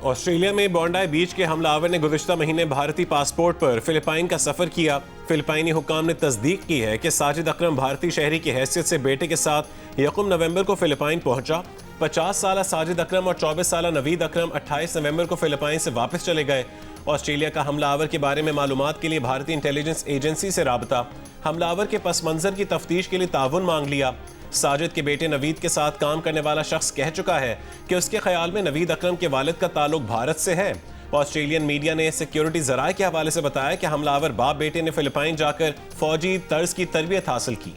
Australia में बॉन्डाई बीच के हमलावर ने गुज़िश्ता महीने भारतीय पासपोर्ट पर फिलिपाइन का सफ़र किया। फिलिपाइनी हुक्काम ने तस्दीक की है कि साजिद अकरम भारतीय शहरी की हैसियत से बेटे के साथ 1 नवंबर को फिलिपाइन पहुंचा। 50 साला साजिद अकरम और 24 साला नवीद अकरम 28 नवंबर को फिलिपाइन से वापस चले गए। ऑस्ट्रेलिया का हमलावर के बारे में मालूमात के लिए भारतीय इंटेलिजेंस एजेंसी से राबता। हमलावर के पस मंजर की तफ्तीश के लिए ताउन मांग लिया। साजिद के बेटे नवीद के साथ काम करने वाला शख्स कह चुका है कि उसके ख्याल में नवीद अकरम के वालिद का ताल्लुक भारत से है। ऑस्ट्रेलियन मीडिया ने सिक्योरिटी जराए के हवाले से बताया कि हमलावर बाप बेटे ने फिलिपाइन जाकर फौजी तर्ज की तरबियत हासिल की।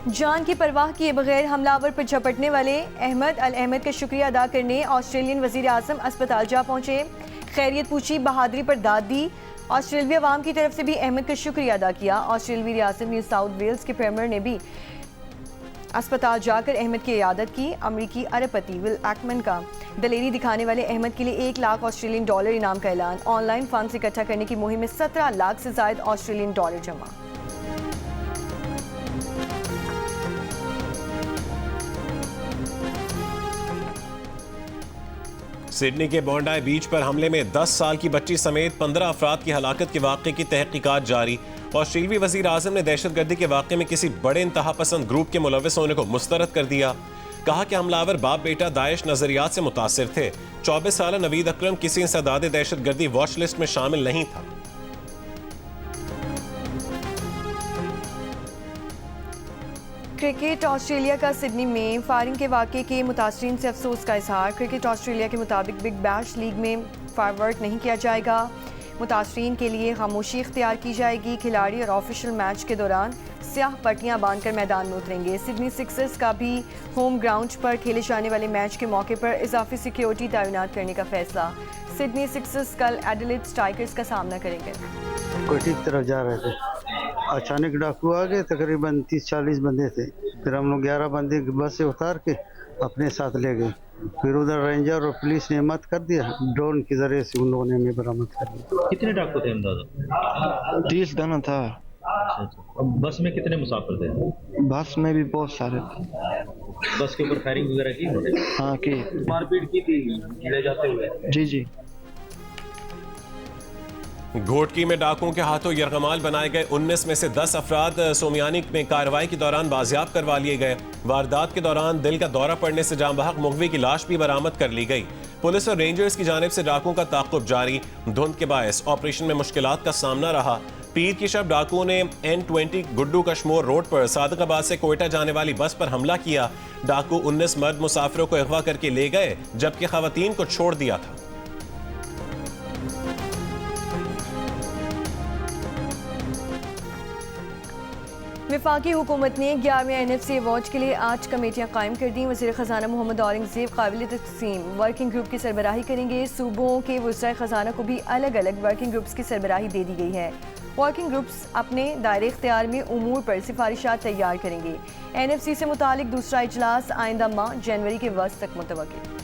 जान की परवाह किए बगैर हमलावर पर झपटने वाले अहमद अल अहमद का शुक्रिया अदा करने ऑस्ट्रेलियन वजीर आजम अस्पताल जा पहुंचे। खैरियत पूछी, बहादुरी पर दाद दी। ऑस्ट्रेलियाई अवाम की तरफ से भी अहमद का शुक्रिया अदा किया। ऑस्ट्रेलियाई रियासत न्यू साउथ वेल्स के प्रीमियर ने भी अस्पताल जाकर अहमद की इयादत की। अमरीकी अरबपति विल एक्मन का दलेरी दिखाने वाले अहमद के लिए 1 लाख ऑस्ट्रेलियन डॉलर इनाम का ऐलान। ऑनलाइन फंड इकट्ठा करने की मुहिम में 17 लाख से ज्यादा ऑस्ट्रेलियन डॉलर जमा। सिडनी के बॉन्डाई बीच पर हमले में 10 साल की बच्ची समेत 15 अफराद की हलाकत के वाक़े की तहकीकात जारी। ऑस्ट्रेलियाई वज़ीर आज़म ने दहशतगर्दी के वाक़े में किसी बड़े इंतहा पसंद ग्रुप के मुलविस होने को मुस्तरद कर दिया। कहा कि हमलावर बाप बेटा दाइश नजरियात से मुतासिर थे। 24 साला नवीद अकरम किसी इंसदाद दहशतगर्दी वॉच लिस्ट में शामिल नहीं था। क्रिकेट ऑस्ट्रेलिया का सिडनी में फायरिंग के वाक़े के मुतासरीन से अफसोस का इजहार। क्रिकेट ऑस्ट्रेलिया के मुताबिक बिग बैश लीग में फायरवर्क नहीं किया जाएगा। मुतासरीन के लिए खामोशी इख्तियार की जाएगी। खिलाड़ी और ऑफिशियल मैच के दौरान स्याह पट्टियां बांधकर मैदान में उतरेंगे। सिडनी सिक्सर्स का भी होम ग्राउंड पर खेले जाने वाले मैच के मौके पर इजाफी सिक्योरिटी तैनात करने का फैसला। सिडनी सिक्सर्स कल एडिलेड स्ट्राइकर्स का सामना करेंगे। कोठी की तरफ जा रहे थे, अचानक डाकू आ गए। तकरीबन 30-40 बंदे थे। फिर हम लोग 11 बंदे बस से उतार के अपने साथ ले गए। फिर उधर रेंजर और पुलिस ने मत कर दिया। ड्रोन के जरिए से उन लोगों ने हमें बरामद कर लिया। कितने डाकू थे अंदाजा? 30 दाना था। अच्छा। बस में कितने मुसाफिर थे? बस में भी बहुत सारे थे। बस के ऊपर फायरिंग वगैरह की उन्होंने? हाँ की। मारपीट की थी ले जाते हुए? जी जी। घोटकी में डाकुओं के हाथों यरगमाल बनाए गए 19 में से 10 अफराद सोमियानी में कार्रवाई के दौरान बाजियाब करवा लिए गए। वारदात के दौरान दिल का दौरा पड़ने से जांबहक मुगवी की लाश भी बरामद कर ली गई। पुलिस और रेंजर्स की जानिब से डाकुओं का ताक़ुब जारी। धुंध के बायस ऑपरेशन में मुश्किलात का सामना रहा। पीर की शब डाकुओं ने N20 गुड्डू कश्मोर रोड पर सादकाबाद से कोयटा जाने वाली बस पर हमला किया। डाकू 19 मर्द मुसाफिरों को अगवा करके ले गए, जबकि खवातीन को छोड़ दिया था। वफाकी हुकूमत ने 11वें NFC अवार्ड के लिए 8 कमेटियां कायम कर दी। वज़ीर ख़जाना मोहम्मद औरंगज़ेब काबिल तक़सीम वर्किंग ग्रुप की सरबराही करेंगे। सूबों के वज़ीर ख़जाना को भी अलग अलग वर्किंग ग्रुप्स की सरबराही दे दी गई है। वर्किंग ग्रुप्स अपने दायरे इख्तियार में उमूर पर सिफारिशात तैयार करेंगे। NFC से मुतालिक दूसरा इजलास आइंदा माह जनवरी के वस्त तक मुतवक्किल।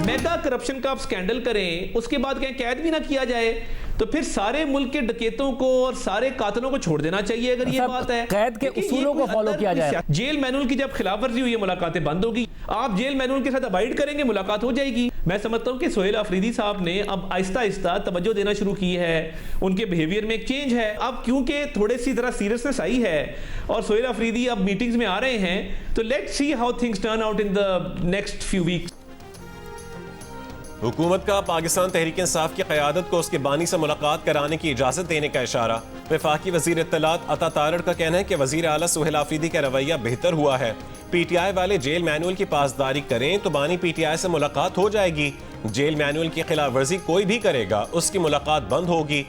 मेगा करप्शन का आप स्कैंडल करें, उसके बाद कहीं कैद भी ना किया जाए, तो फिर सारे मुल्क के डकैतों को और सारे कातलों को छोड़ देना चाहिए। अगर ये बात है, कैद के उसूलों को फॉलो किया जाए। जेल मैनुअल की जब खिलाफवर्जी हुई है, मुलाकातें बंद होगी। आप जेल मैनुअल के साथ अबाइड करेंगे, मुलाकात हो जाएगी। मैं समझता हूं कि सोहेल अफरीदी साहब ने अब आहिस्ता आहिस्ता तवज्जो देना शुरू की है। उनके बिहेवियर में एक चेंज है। अब क्योंकि थोड़ी सी तरह सीरियसनेस आई है और सोहेल अफरीदी अब मीटिंग्स में आ रहे हैं, तो let's see how things turn out in the next few weeks. हुकूमत का पाकिस्तान तहरीक इंसाफ की क़यादत को उसके बानी से मुलाकात कराने की इजाज़त देने का इशारा। वफाकी वज़ीर इत्तलात अता तारड़ का कहना है कि वज़ीर आला सोहेल अफरीदी का रवैया बेहतर हुआ है। PTI वाले जेल मैनुअल की पासदारी करें तो बानी PTI से मुलाकात हो जाएगी। जेल मैनुअल की खिलाफ वर्जी कोई भी करेगा, उसकी मुलाकात बंद होगी।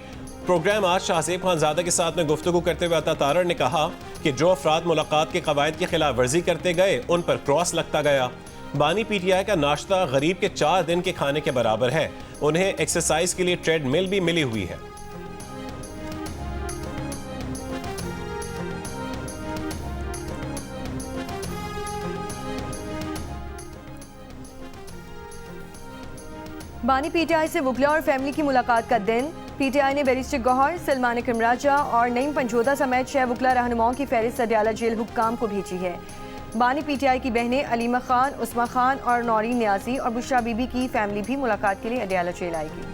प्रोग्राम आज शाहज़ेब खानज़ादा के साथ में गुफ्तगू करते हुए अता तारड़ ने कहा कि जो अफराद मुलाकात के कवायद की खिलाफ वर्जी करते गए, उन पर क्रॉस लगता गया। बानी PTI का नाश्ता गरीब के 4 दिन के खाने के बराबर है। उन्हें एक्सरसाइज के लिए ट्रेडमिल भी मिली हुई है। बानी PTI से वुकला और फैमिली की मुलाकात का दिन PTI ने बैरिस्टर गौहर, सलमान अकरम राजा और नईम पंजोदा समेत 6 वकला रहनुमाओं की फहरिस्त अडयाला जेल हुक्काम को भेजी है। बानी PTI की बहनें अलीमा खान, उस्मा खान और नौरीन न्याजी और बुशरा बीबी की फैमिली भी मुलाकात के लिए अडयाला जेल आएगी।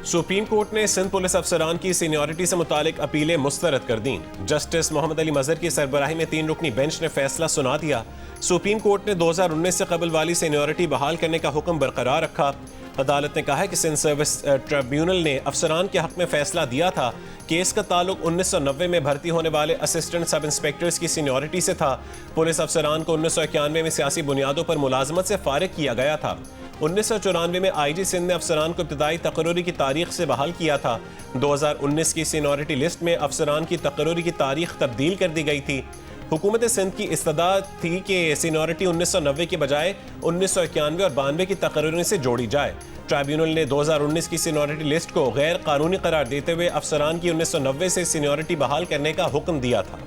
सुप्रीम कोर्ट ने सिंध पुलिस अफसरान की सीनियरिटी से मुतालिक अपीलें मुस्तरद कर दी। जस्टिस मोहम्मद अली मजहर की सरबराही में 3 रुकनी बेंच ने फैसला सुना दिया। सुप्रीम कोर्ट ने 2019 से कबल वाली सीनियरिटी बहाल करने का हुक्म बरकरार रखा। अदालत ने कहा है कि सिंध सर्विस ट्रिब्यूनल ने अफसरान के हक में फैसला दिया था। केस का ताल्लुक 1990 में भर्ती होने वाले असिस्टेंट सब इंस्पेक्टर्स की सीनियरिटी से था। पुलिस अफसरान को 1991 में सियासी बुनियादों पर मुलाजमत से फारिग किया गया था। 1994 में IG सिंध ने अफसरान को इब्तदाई तकर्रुरी की तारीख से बहाल किया था। 2019 की सीनियरिटी लिस्ट में अफसरान की तकर्रुरी की तारीख तब्दील कर दी गई थी। हुकूमत सिंध की इस्तदा थी कि सीनियरिटी 1990 के बजाय 1991 और 92 की तकर्रुरी से जोड़ी जाए। ट्राइब्यूनल ने 2019 की सीनियरिटी लिस्ट को गैर कानूनी करार देते हुए अफसरान की 1990 से सीनियरिटी बहाल करने का हुक्म दिया था।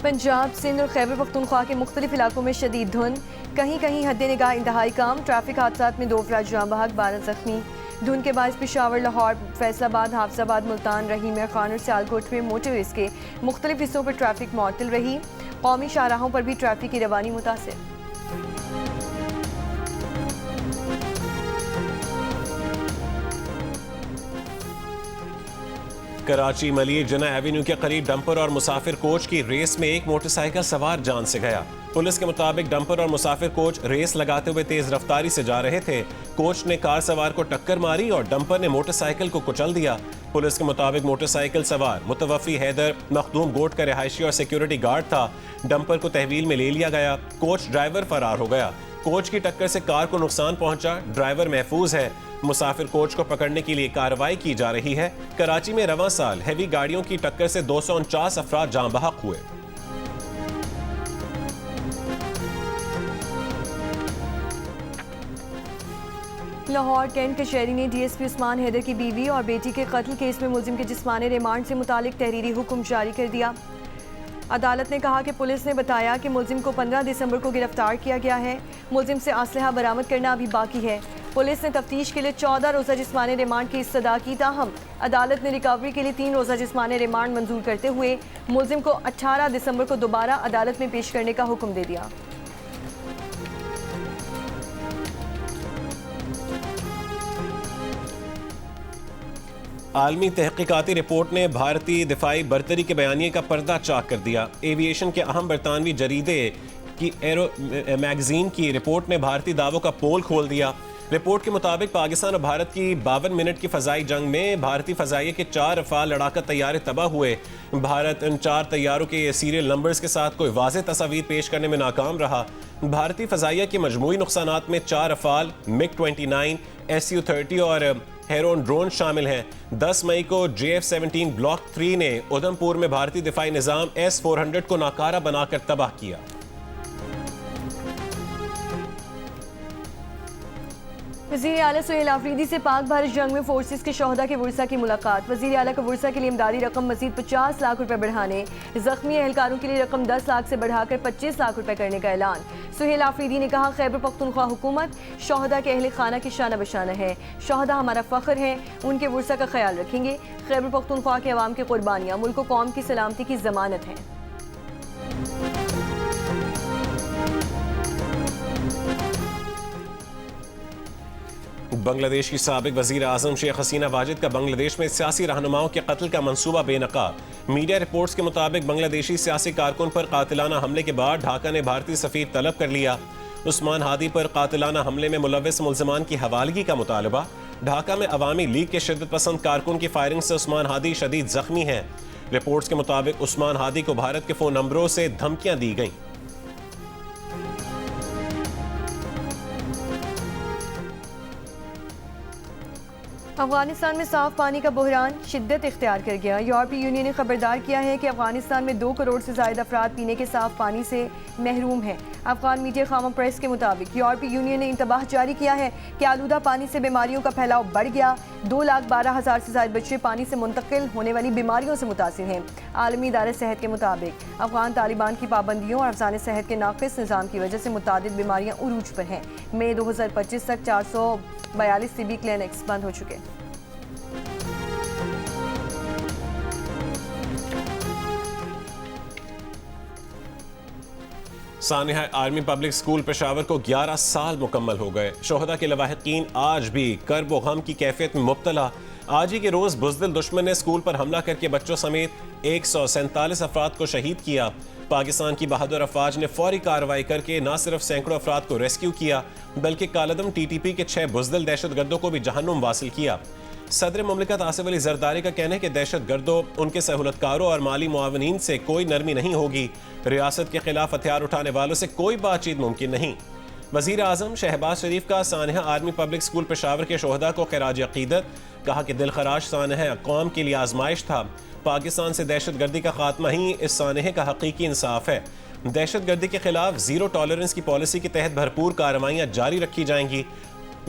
पंजाब, सिंध और खैबर पख्तूनख्वा के मुख्तलिफ इलाकों में शदीद धुंध, कहीं कहीं हद निगाह इंतहाई कम। ट्रैफिक हादसात में 2 अफराद जाँ बहक, 12 जख्मी। धुंध के बायस पेशावर, लाहौर, फैसलाबाद, हाफजाबाद, मुल्तान, रहीम खान और सियालकोट में मोटरवेज के मुख्तलिफ हिस्सों पर ट्रैफिक मुअत्तल रही। कौमी शाहराहों पर भी ट्रैफिक की रवानी मुतासिर। कराची मलिक जना एवेन्यू के करीब डंपर और मुसाफिर कोच की रेस में एक मोटरसाइकिल सवार जान से गया। पुलिस के मुताबिक डंपर और मुसाफिर कोच रेस लगाते हुए तेज रफ्तारी से जा रहे थे। कोच ने कार सवार को टक्कर मारी और डंपर ने मोटरसाइकिल को कुचल दिया। पुलिस के मुताबिक मोटरसाइकिल सवार मुतवफ़ी हैदर मखदूम गोट का रिहायशी और सिक्योरिटी गार्ड था। डंपर को तहवील में ले लिया गया। कोच ड्राइवर फरार हो गया। कोच की टक्कर से कार को नुकसान पहुंचा, ड्राइवर महफूज है। मुसाफिर कोच को पकड़ने के लिए कार्रवाई की जा रही है। कराची में रवां साल हैवी गाड़ियों की टक्कर से 249 अफराद जाँ बहक हुए। लाहौर कैंट कचहरी ने DSP उस्मान हैदर की बीवी और बेटी के कत्ल केस में मुलजिम के जिस्मानी रिमांड से मुतालिक तहरीरी हुक्म जारी कर दिया। अदालत ने कहा कि पुलिस ने बताया कि मुलजिम को 15 दिसंबर को गिरफ्तार किया गया है। मुलजिम से असलहा बरामद करना अभी बाकी है। पुलिस ने तफ्तीश के लिए 14 रोज़ा जिस्मानी रिमांड की इस्तदा की। ताहम अदालत ने रिकवरी के लिए 3 रोज़ा जिस्मानी रिमांड मंजूर करते हुए मुलजिम को 18 दिसंबर को दोबारा अदालत में पेश करने का हुक्म दे दिया। आलमी तहकीकाती रिपोर्ट ने भारतीय दिफाई बरतरी के बयानिए का पर्दा चाक कर दिया। एविएशन के अहम बरतानवी जरीदे की एरो मैगजीन की रिपोर्ट ने भारतीय दावों का पोल खोल दिया। रिपोर्ट के मुताबिक पाकिस्तान और भारत की 52 मिनट की फ़ज़ाई जंग में भारतीय फ़ज़ाइये के 4 रफ़ाल लड़ाका तैयारे तबाह हुए। भारत इन 4 तैयारों के सीरियल नंबर्स के साथ कोई वाज़ेह तस्वीर पेश करने में नाकाम रहा। भारतीय फ़ज़ाइया के मजमूई नुकसानात में 4 रफ़ाल, MiG-29, SU-30 और हेरोन ड्रोन शामिल हैं। 10 मई को JF-17 ब्लॉक 3 ने उधमपुर में भारतीय दिफाई निज़ाम S-400 को नाकारा बनाकर तबाह किया। वज़ीर आला सुहेल आफरीदी से पाक भारत जंग में फोर्सेस के शोहदा के वर्सा की मुलाकात। वज़ीर आला का वर्सा के लिए इमदादी रकम मज़ीद 50 लाख रुपए बढ़ाने, ज़ख्मी एहलकारों के लिए रकम 10 लाख से बढ़ाकर 25 लाख रुपए करने का ऐलान। सुहेल आफरीदी ने कहा, खैबर पख्तूनख्वा हुकूमत शोहदा के अहल खाना की शाना बशाना है। शोहदा हमारा फ़ख्र है, उनके वर्सा का ख्याल रखेंगे। खैबर पख्तूनख्वा के अवाम की कुर्बानियाँ मुल्क व कौम की सलामती की ज़मानत हैं। बांग्लादेश की साबिक वज़ीर आज़म शेख हसीना वाजिद का बांग्लादेश में सियासी रहनुमाओं के कत्ल का मंसूबा बेनकाब। मीडिया रिपोर्ट्स के मुताबिक बांग्लादेशी सियासी कारकुन पर कातिलाना हमले के बाद ढाका ने भारतीय सफ़ीर तलब कर लिया। उस्मान हादी पर कातिलाना हमले में मुलव्वस मुल्ज़िमान की हवालगी का मुतालबा। ढाका में अवामी लीग के शिद्दत पसंद कारकुन की फायरिंग से उस्मान हादी शदीद जख्मी हैं। रिपोर्ट्स के मुताबिक उस्मान हादी को भारत के फ़ोन नंबरों से धमकियाँ दी गईं। अफगानिस्तान में साफ पानी का बहरान शिद्दत इख्तियार कर गया। यूरोपीय यूनियन ने खबरदार किया है कि अफगानिस्तान में 2 करोड़ से ज़ायद अफराद पीने के साफ पानी से महरूम हैं। अफगान मीडिया खामा प्रेस के मुताबिक यूरोपीय यूनियन ने इंतबाह जारी किया है कि आलूदा पानी से बीमारियों का फैलाव बढ़ गया। 2,12,000 से ज्यादा बच्चे पानी से मुंतकिल होने वाली बीमारियों से मुतासिर हैं। आलमी इदारे सेहत के मुताबिक अफगान तालिबान की पाबंदियों और अफसाने सेहत के नाक़िस निज़ाम की वजह से मुतादिद बीमारियाँ उरूज पर हैं। मई 2025 तक 442 टीबी क्लिनिक्स बंद हो चुके हैं। सानिहा आर्मी पब्लिक स्कूल पेशावर को 11 साल मुकम्मल हो गए। शोहदा के लवाहिकीन आज भी कर्ब व गम की कैफियत में मुब्तला। आज ही के रोज़ बुज़दिल दुश्मन ने स्कूल पर हमला करके बच्चों समेत 147 अफराद को शहीद किया। पाकिस्तान की बहादुर अफवाज ने फौरी कार्रवाई करके न सिर्फ सैकड़ों अफराद को रेस्क्यू किया बल्कि कालदम TTP के 6 बुज़दिल दहशतगर्दों को भी जहन्नुम वासिल किया। सदर मुमलिकत आसिफ अली जरदारी का कहना है कि दहशतगर्दों, उनके सहूलतकारों और माली मुआवनीन से कोई नरमी नहीं होगी। रियासत के खिलाफ हथियार उठाने वालों से कोई बातचीत मुमकिन नहीं। वज़ीर आज़म शहबाज शरीफ का सानिहा आर्मी पब्लिक स्कूल पेशावर के शोहदा को खिराज अकीदत। कहा कि दिलखराश सानिहा कौम के लिए आजमाइश था। पाकिस्तान से दहशतगर्दी का खात्मा ही इस सानिहे का हकीकी इंसाफ है। दहशतगर्दी के खिलाफ ज़ीरो टॉलरेंस की पॉलिसी के तहत भरपूर कार्रवाइयाँ जारी रखी जाएंगी।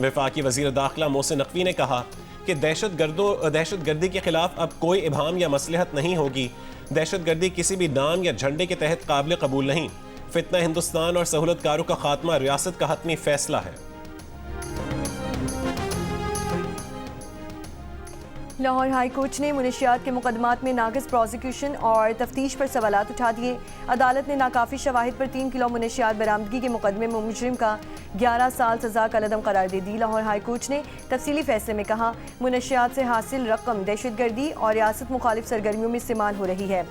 वफाकी वज़ीर दाखिला मोहसिन नकवी ने कहा कि दहशतगर्दी के खिलाफ अब कोई इबाहम या मसलहत नहीं होगी। दहशतगर्दी किसी भी नाम या झंडे के तहत काबिल कबूल नहीं। फितना हिंदुस्तान और सहूलतकारों का खात्मा रियासत का हतमी फैसला है। लाहौर हाई कोर्ट ने मुनशियात के मुकदमात में नाक़िस प्रोसिक्यूशन और तफ्तीश पर सवालात उठा दिए। अदालत ने नाकाफी शवाहिद पर 3 किलो मुनशियात बरामदगी के मुकदमे में मुजरिम का 11 साल सजा का कलदम करार दे दी। लाहौर हाई कोर्ट ने तफसीली फैसले में कहा, मुनशियात से हासिल रकम दहशतगर्दी और रियासत मुखालिफ सरगर्मियों में इस्तेमाल हो रही है।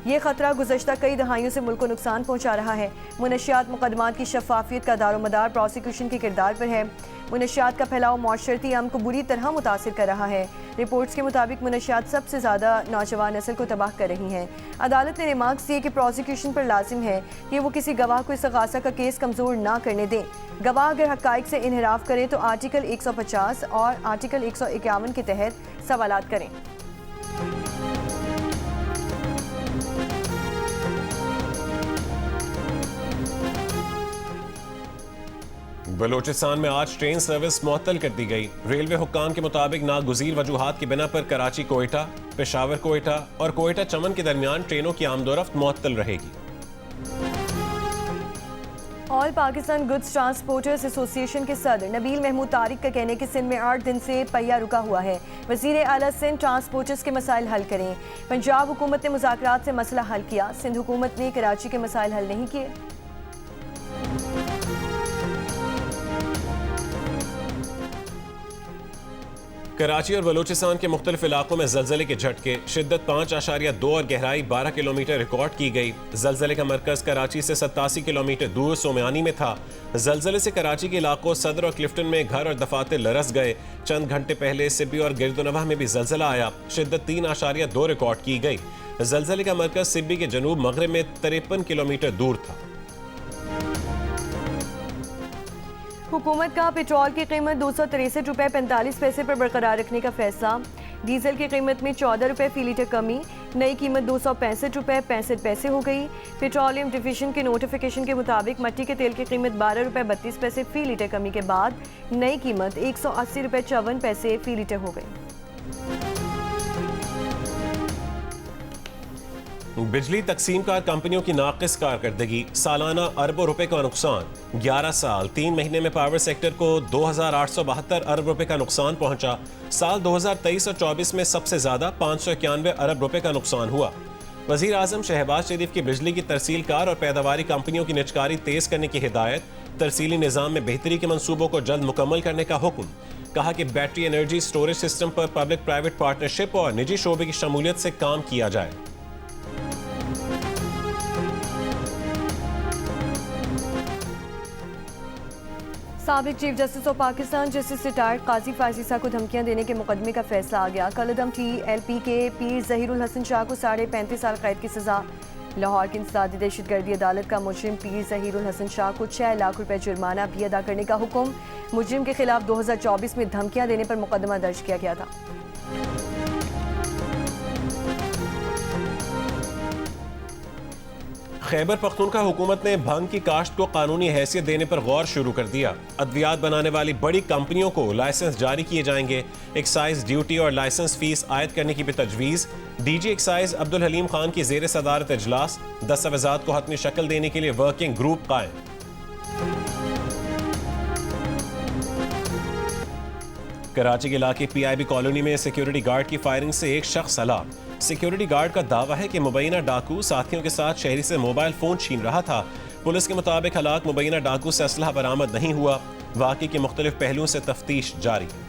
ये खतरा गुज़श्ता कई दहाइयों से मुल्क को नुकसान पहुँचा रहा है। मुनशियात मुकदमात की शफाफियत का दारोमदार प्रोसिक्यूशन के किरदार पर है। मुनशियात का फैलाव माशरती अमन को बुरी तरह मुतासिर कर रहा है। रिपोर्ट्स के मुताबिक मुनशियात सबसे ज़्यादा नौजवान नस्ल को तबाह कर रही हैं। अदालत ने रिमार्क्स दिए कि प्रोसिक्यूशन पर लाजिम है कि वो किसी गवाह को इस्तग़ासा का केस कमज़ोर ना करने दें। गवाह अगर हक़ाइक़ से इन्हिराफ करें तो आर्टिकल 150 और आर्टिकल 151 के तहत सवालात करें। बलूचिस्तान में आज ट्रेन सर्विस मुअत्तल कर दी गई। रेलवे हुक्काम के मुताबिक नागुज़ीर वजूहात की बिना पर कराची कोयटा, पेशावर कोयटा और कोयटा चमन के दरमियान ट्रेनों की आमदोरफ्त मुअत्तल रहेगी। All Pakistan goods transporters association के सदर नबील महमूद तारिक का कहने कि सिंध में 8 दिन से पहिया रुका हुआ है। वज़ीर आला सिंध ट्रांसपोर्टर्स के मसाइल हल करें। पंजाब हुकूमत ने मुज़ाकरात से मसला हल किया, सिंध हुकूमत ने कराची के मसाइल हल नहीं किए। कराची और बलूचिस्तान के मुख्तलिफ इलाकों में जलजले के झटके, शिद्दत 5.2 और गहराई 12 किलोमीटर रिकॉर्ड की गई। जलजले का मरकज कराची से 87 किलोमीटर दूर सोमयानी में था। जलजले से कराची के इलाकों सदर और क्लिफ्टन में घर और दफातर लरस गए। चंद घंटे पहले सिब्बी और गिरदोनवाह में भी जलजला आया। शिद्दत 3.2 रिकॉर्ड की गई। जलजले का मरकज सिब्बी के जनूब मगरब में 53 किलोमीटर दूर था। हुकूमत का पेट्रोल की कीमत 263 रुपये 45 पैसे पर बरकरार रखने का फैसला। डीजल की कीमत में 14 रुपये फी लीटर कमी, नई कीमत 265 रुपये 65 पैसे हो गई। पेट्रोलियम डिवीजन के नोटिफिकेशन के मुताबिक मट्टी के तेल की कीमत 12 रुपये 32 पैसे फी लीटर कमी के बाद नई कीमत 180 रुपये 54 पैसे फी लीटर हो गई। बिजली तकसीमकार कंपनियों की नाक़िस कारकर्दगी, सालाना अरबों रुपए का नुकसान। 11 साल 3 महीने में पावर सेक्टर को 2,872 अरब रुपए का नुकसान पहुंचा। साल 2023 और 24 में सबसे ज़्यादा 591 अरब रुपए का नुकसान हुआ। वज़ीर आज़म शहबाज शरीफ की बिजली की तरसीलकार और पैदावारी कंपनियों की निजकारी तेज़ करने की हिदायत। तरसीली निज़ाम में बेहतरी के मनसूबों को जल्द मुकम्मल करने का हुक्म। कहा कि बैटरी एनर्जी स्टोरेज सिस्टम पर पब्लिक प्राइवेट पार्टनरशिप और निजी शोबे की शमूलियत से काम किया जाए। साबिक chief justice of Pakistan justice retired Qazi फाजिसा को धमकियां देने के मुकदमे का फैसला आ गया। कलदम TLP के पीर ज़हीरुल हसन शाह को 35.5 साल कैद की सजा। लाहौर की इंसदादी दहशतगर्दी अदालत का मुजरिम पीर ज़हीरुल हसन शाह को 6 लाख रुपए जुर्माना भी अदा करने का हुक्म। मुजरिम के खिलाफ 2024 में धमकियां देने पर मुकदमा दर्ज किया गया था। खैबर पख्तूनख्वा हुकूमत ने भंग की काश्त को कानूनी हैसियत देने पर गौर शुरू कर दिया। अद्वियात बनाने वाली बड़ी कंपनियों को लाइसेंस जारी किए जाएंगे। एक्साइज ड्यूटी और लाइसेंस फीस आयद करने की भी तजवीज़। डीजी एक्साइज अब्दुल हलीम खान की ज़ेर सदारत इजलास। दस्तावेज़ात को हतमी शक्ल देने के लिए वर्किंग ग्रुप कायम। कराची के इलाके PIB कॉलोनी में सिक्योरिटी गार्ड की फायरिंग से एक शख्स हलाक। सिक्योरिटी गार्ड का दावा है कि मुबैना डाकू साथियों के साथ शहरी से मोबाइल फोन छीन रहा था। पुलिस के मुताबिक हलाक मुबैना डाकू से असलहा बरामद नहीं हुआ। वाक़े के मुख्तलिफ पहलुओं से तफ्तीश जारी है।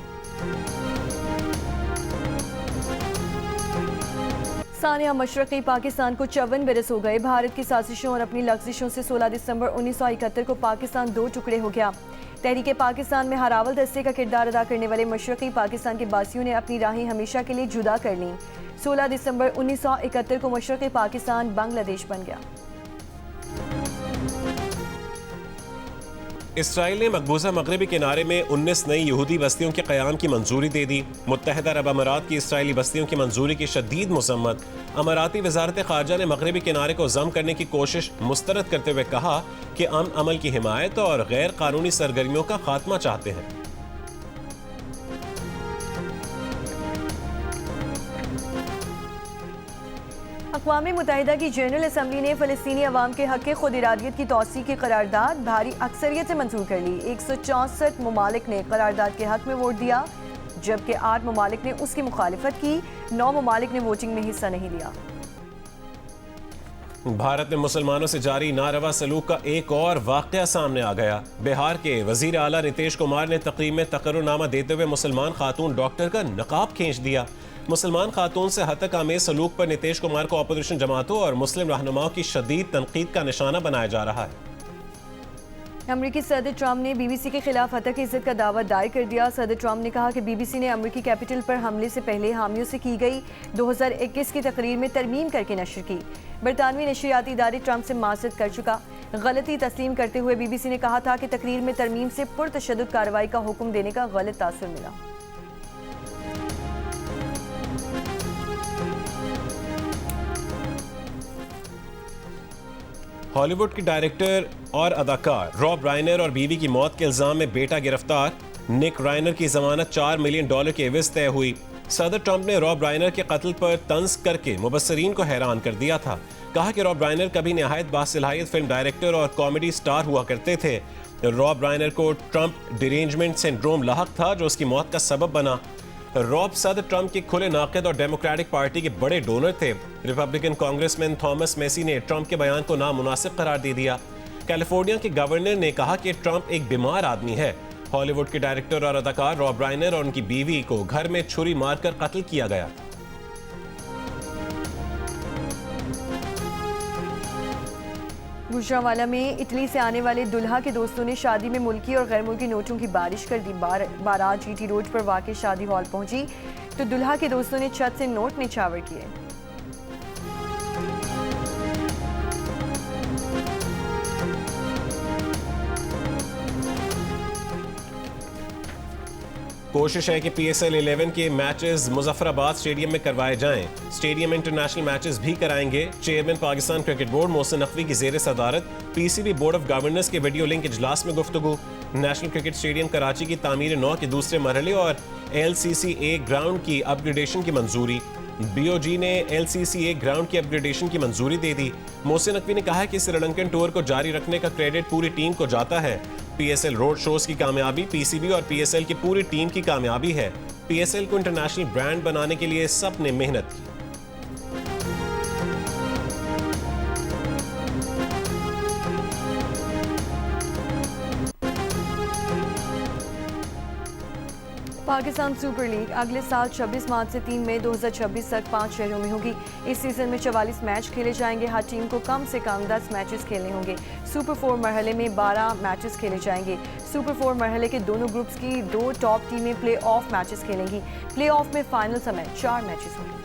सानिया मशरक़ी पाकिस्तान को 54 बरस हो गए। भारत की साजिशों और अपनी लफ्जिशों से 16 दिसंबर 1971 को पाकिस्तान 2 टुकड़े हो गया। तहरीक पाकिस्तान में हरावल दस्ते का किरदार अदा करने वाले मशरक़ी पाकिस्तान के बासियों ने अपनी राहें हमेशा के लिए जुदा कर लीं। 16 दिसंबर 1971 को मशरक़ी पाकिस्तान बांग्लादेश बन गया। इसराइल ने मकबूजा मगरबी किनारे में 19 नई यहूदी बस्तियों के क़याम की मंजूरी दे दी। मुत्तहिदा अरब अमारात की इसराइली बस्तियों की मंजूरी की शदीद मज़म्मत। अमाराती वज़ारत ख़ारजा ने मगरबी किनारे को ज़म करने की कोशिश मुस्तरद करते हुए कहा कि अमन अमल की हिमायत और गैर कानूनी सरगर्मियों का खात्मा चाहते हैं। अक़वाम मुत्तहिदा की जनरल असम्बली ने फ़लस्तीनी अवाम के हक़ खुद इरादियत की तौसीक़ की करारदाद भारी अक्सरियत से मंजूर कर ली। 164 ममालिक ने करारदाद के हक़ में वोट दिया, जबकि 8 ममालिक ने उसकी मुखालिफत की। 9 ममालिक ने वोटिंग में हिस्सा नहीं लिया। भारत में मुसलमानों से जारी नारवा सलूक का एक और वाक़या सामने आ गया। बिहार के वज़ीर आला नीतीश कुमार ने तकरीब में तकर्रुरनामा देते हुए मुसलमान खातून डॉक्टर का नकाब खींच दिया। मुसलमान खातून से हतक आमेज सलूक पर नीतीश कुमार को अपोजिशन जमातों और मुस्लिम रहनुमाओं की शदीद तनकीद का निशाना बनाया जा रहा है। अमरीकी सदर ट्रंप ने BBC के खिलाफ हतक इज्जत का दावा दायर कर दिया। सदर ट्रंप ने कहा कि BBC ने अमरीकी कैपिटल पर हमले से पहले हामियों से की गई 2021 की तकरीर में तरमीम करके नशर की। बरतानवी नशरियाती इदारे ट्रंप से माज़रत कर चुका। गलती तस्लीम करते हुए BBC ने कहा था कि तकरीर में तरमीम से पुरतशद्दुद कार्रवाई का हुक्म देने का गलत तासुर मिला। हॉलीवुड के डायरेक्टर और अदाकार रॉब राइनर और बीवी की मौत के इल्जाम में बेटा गिरफ्तार। निक राइनर की जमानत $4 मिलियन के एवज तय हुई। सदर ट्रंप ने रॉब राइनर के कत्ल पर तंज करके मुबस्सरीन को हैरान कर दिया था। कहा कि रॉब राइनर कभी नहायत बासलाहियत फिल्म डायरेक्टर और कॉमेडी स्टार हुआ करते थे। रॉब राइनर को ट्रंप डिरेंजमेंट सिंड्रोम लाहक था, जो उसकी मौत का सबब बना। रॉब सदर ट्रंप के खुले नाक़िद और डेमोक्रेटिक पार्टी के बड़े डोनर थे। रिपब्लिकन कांग्रेसमैन थॉमस मेसी ने ट्रंप के बयान को नामुनासिब करार दे दिया। कैलिफोर्निया के गवर्नर ने कहा कि ट्रंप एक बीमार आदमी है। हॉलीवुड के डायरेक्टर और अदाकार रॉब राइनर और उनकी बीवी को घर में छुरी मारकर कत्ल किया गया। गुजरांवाला में इटली से आने वाले दुल्हा के दोस्तों ने शादी में मुल्की और गैर मुल्की नोटों की बारिश कर दी। बारात GT रोड पर वाक़ शादी हॉल पहुंची तो दुल्हा के दोस्तों ने छत से नोट निछावर किए। कोशिश है कि PSL 11 के मैचेस मुजफ्फराबाद स्टेडियम में करवाए जाएं। स्टेडियम में इंटरनेशनल मैचेस भी कराएंगे। Chairman Pakistan cricket board Mohsin Naqvi की ज़ेर सदारत PCB बोर्ड ऑफ गवर्नर्स के वीडियो लिंक इजलास में गुफ्तगू। नेशनल क्रिकेट स्टेडियम कराची की तामीर 9 के दूसरे मरहले और LCCA ग्राउंड की अपग्रेडेशन की मंजूरी। BOG ने LCCA ग्राउंड की अपग्रेडेशन की मंजूरी दे दी। मोहसिन नकवी ने कहा कि श्रीलंकन टूर को जारी रखने का क्रेडिट पूरी टीम को जाता है। PSL रोड शोज की कामयाबी PCB और PSL की पूरी टीम की कामयाबी है। PSL को इंटरनेशनल ब्रांड बनाने के लिए सब ने मेहनत की। पाकिस्तान सुपर लीग अगले साल 26 मार्च से 3 मई 2026 तक 5 शहरों में होगी। इस सीजन में 44 मैच खेले जाएंगे। हर टीम को कम से कम 10 मैचेस खेलने होंगे। सुपर 4 मरहले में 12 मैचेस खेले जाएंगे। सुपर 4 मरहले के दोनों ग्रुप्स की 2 टॉप टीमें प्ले ऑफ मैचेस खेलेंगी। प्ले ऑफ में फाइनल समेत 4 मैचेस होंगे।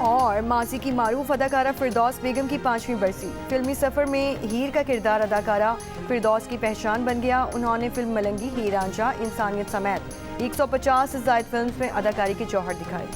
और माजी की मारूफ अदाकारा फिरदौस बेगम की 5वीं बरसी। फिल्मी सफ़र में हीर का किरदार अदाकारा फिरदौस की पहचान बन गया। उन्होंने फिल्म मलंगी, हीर रांझा, इंसानियत समेत 150 से ज़ायद फिल्म्स में अदाकारी के जौहर दिखाए।